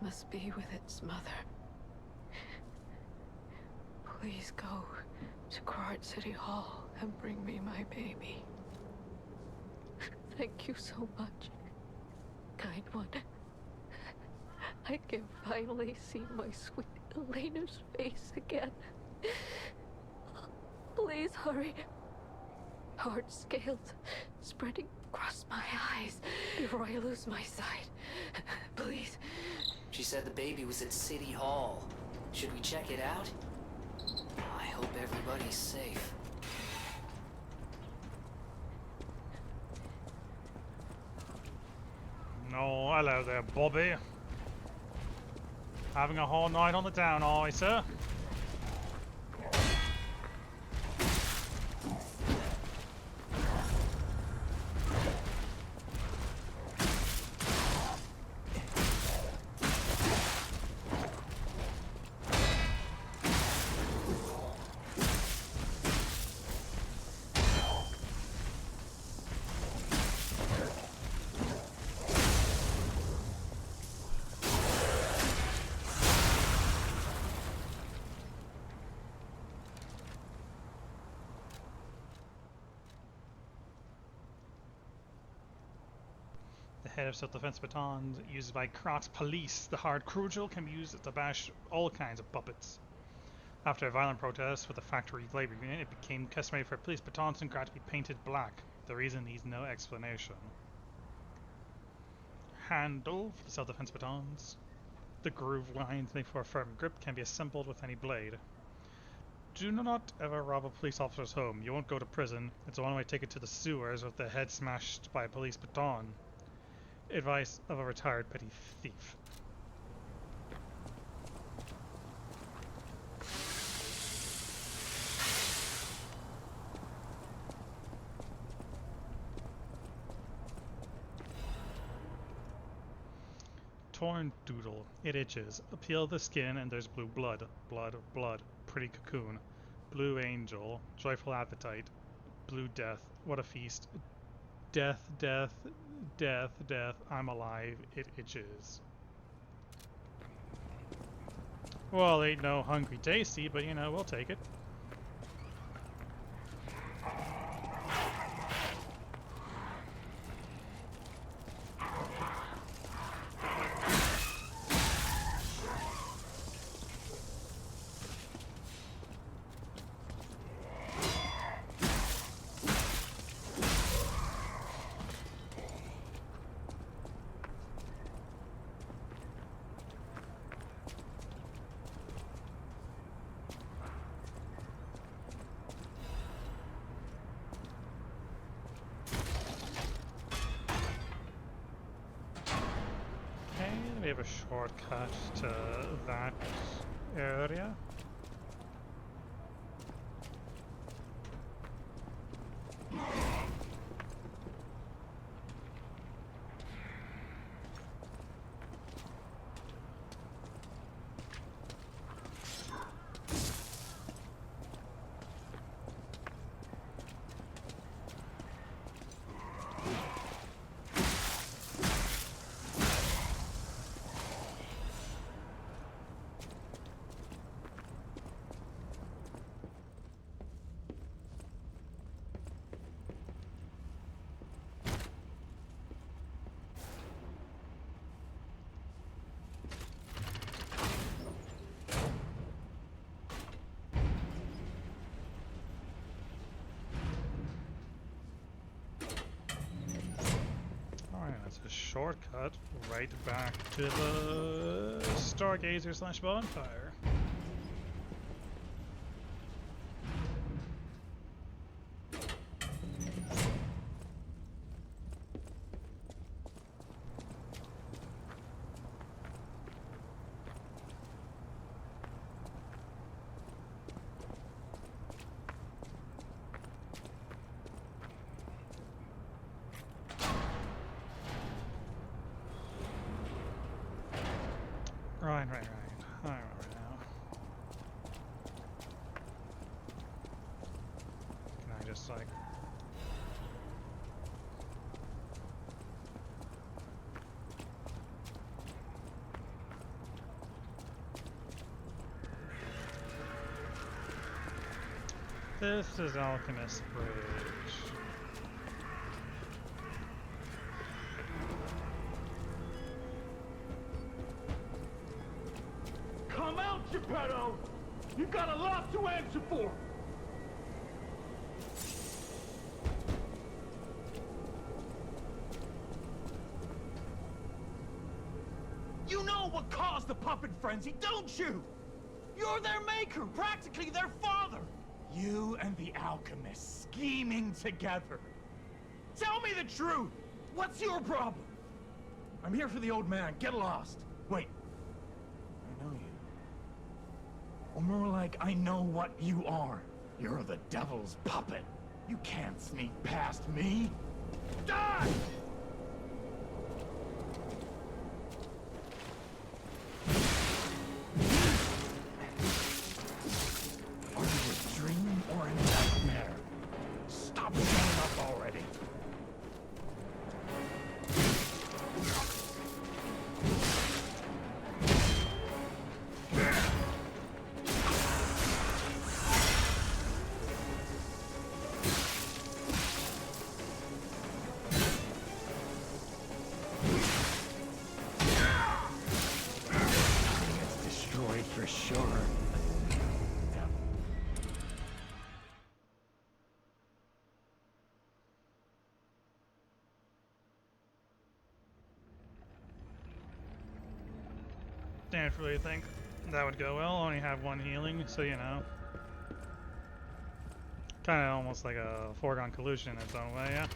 must be with its mother. Please go to Krat City Hall and bring me my baby. Thank you so much, kind one. I can finally see my sweet Elena's face again. Please hurry. Hard scales spreading across my eyes before I lose my sight. Please. She said the baby was at City Hall. Should we check it out? I hope everybody's safe. No, hello there, Bobby. Having a whole night on the town, are we, sir? Head of self-defense batons used by Krat police. The hard cudgel can be used to bash all kinds of puppets. After a violent protest with the factory labor union, it became customary for police batons in Krat to be painted black. The reason needs no explanation. Handle for the self-defense batons. The groove lines made for a firm grip can be assembled with any blade. Do not ever rob a police officer's home. You won't go to prison. It's the one way ticket to the sewers with the head smashed by a police baton. Advice of a retired petty thief. Torn doodle. It itches. Peel the skin and there's blue blood. Blood, blood. Pretty cocoon. Blue angel. Joyful appetite. Blue death. What a feast. Death, death, death, death. I'm alive. It itches. Well, ain't no hungry tasty, but you know, we'll take it. We have a shortcut to that area. That's a shortcut right back to the Stargazer / bonfire. Right. I remember now. Can I just, like... This is Alchemist Bridge. Come out, Geppetto! You've got a lot to answer for! You know what caused the puppet frenzy, don't you? You're their maker, practically their father! You and the alchemist scheming together. Tell me the truth! What's your problem? I'm here for the old man, get lost. Wait. I know you. Or more like, I know what you are. You're the devil's puppet. You can't sneak past me. Die! Are you a dream or a nightmare? Stop showing up already. For sure. Didn't really think that would go well. Only have one healing, so you know. Kind of almost like a foregone conclusion in its own way, yeah.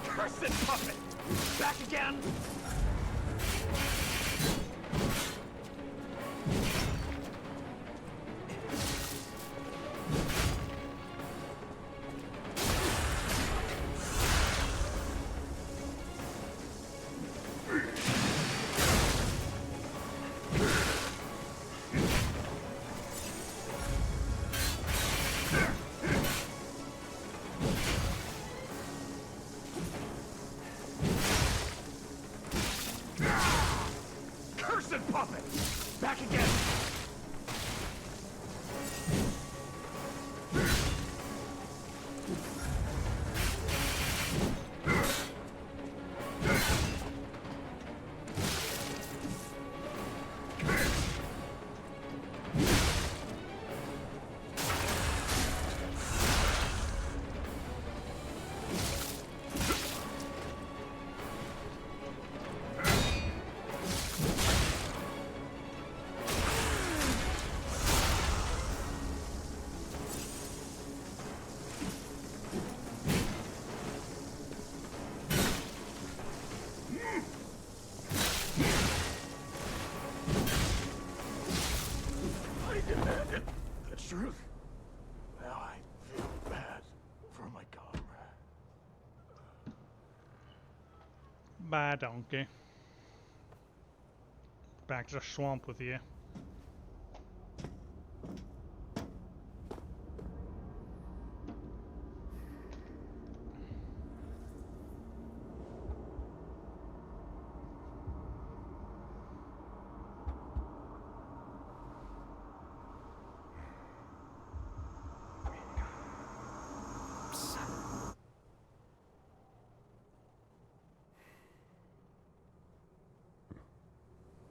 Cursed puppet! Back again? Goodbye, donkey. Back to the swamp with you.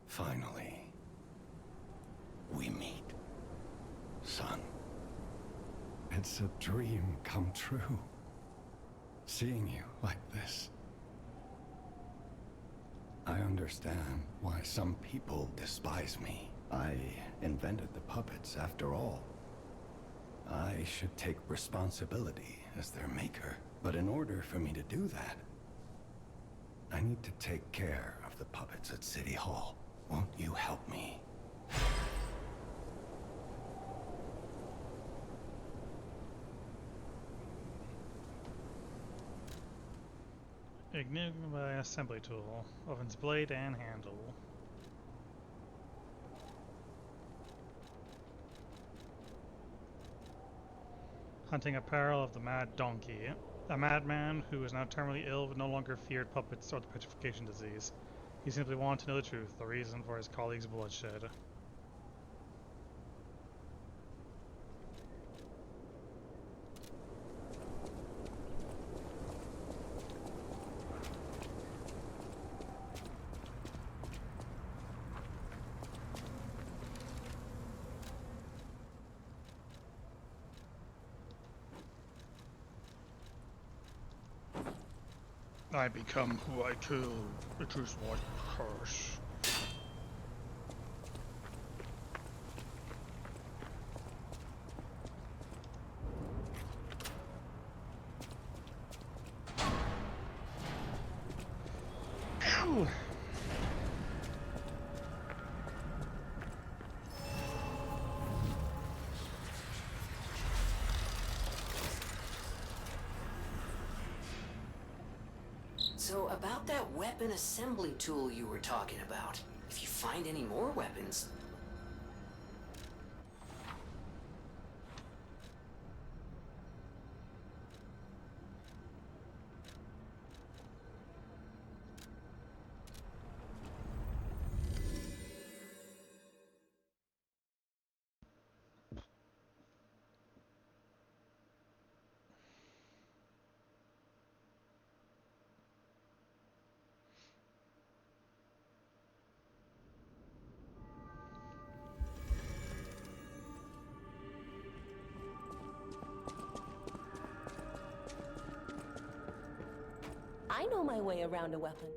Finally, we meet, son. It's a dream come true, seeing you like this. I understand why some people despise me. I invented the puppets, after all. I should take responsibility as their maker. But in order for me to do that, I need to take care of the puppets at City Hall. Won't you help me? Enigma assembly tool. Opens blade and handle. Hunting apparel of the Mad Donkey. A madman who is now terminally ill but no longer feared puppets or the petrification disease. He simply wanted to know the truth, the reason for his colleagues' bloodshed. I become who I kill. It is my curse. Phew. So, about that weapon assembly tool you were talking about, if you find any more weapons... I know my way around a weapon.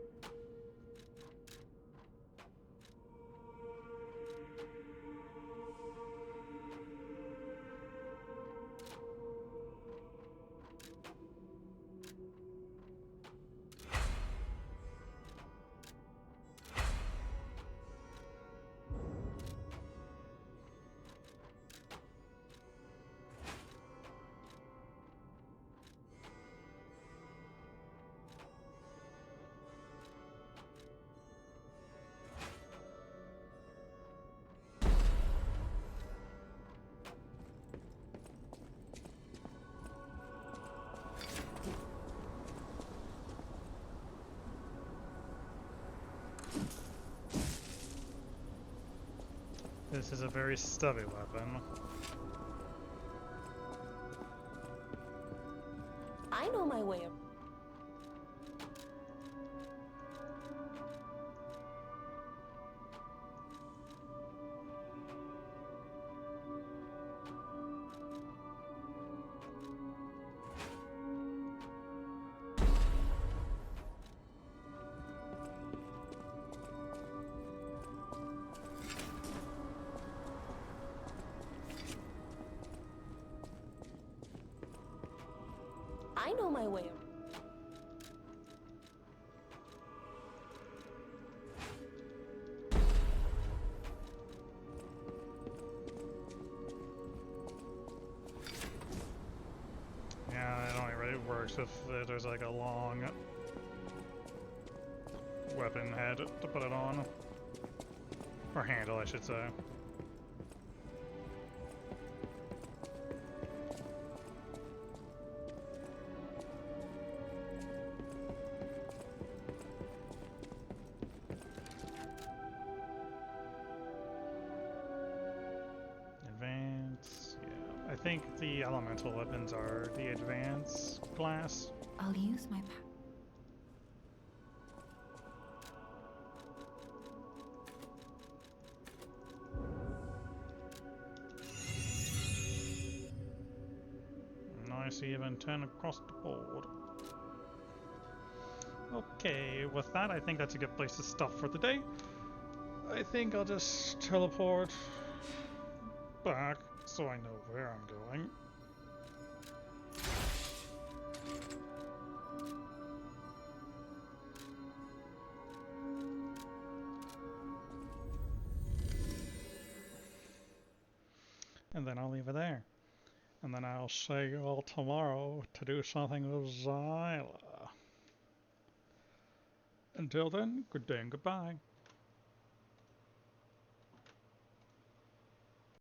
This is a very stubby weapon. I know my way around. I know my way around. Yeah, it only really works if there's like a long weapon head to put it on. Or handle, I should say. Advance, yeah. I think the elemental weapons are the advance class. I'll use my Nice even 10 across the board. Okay, with that, I think that's a good place to stop for the day. I think I'll just teleport back so I know where I'm going. And then I'll leave it there. And then I'll see you all tomorrow to do something with Zyla. Until then, good day and goodbye.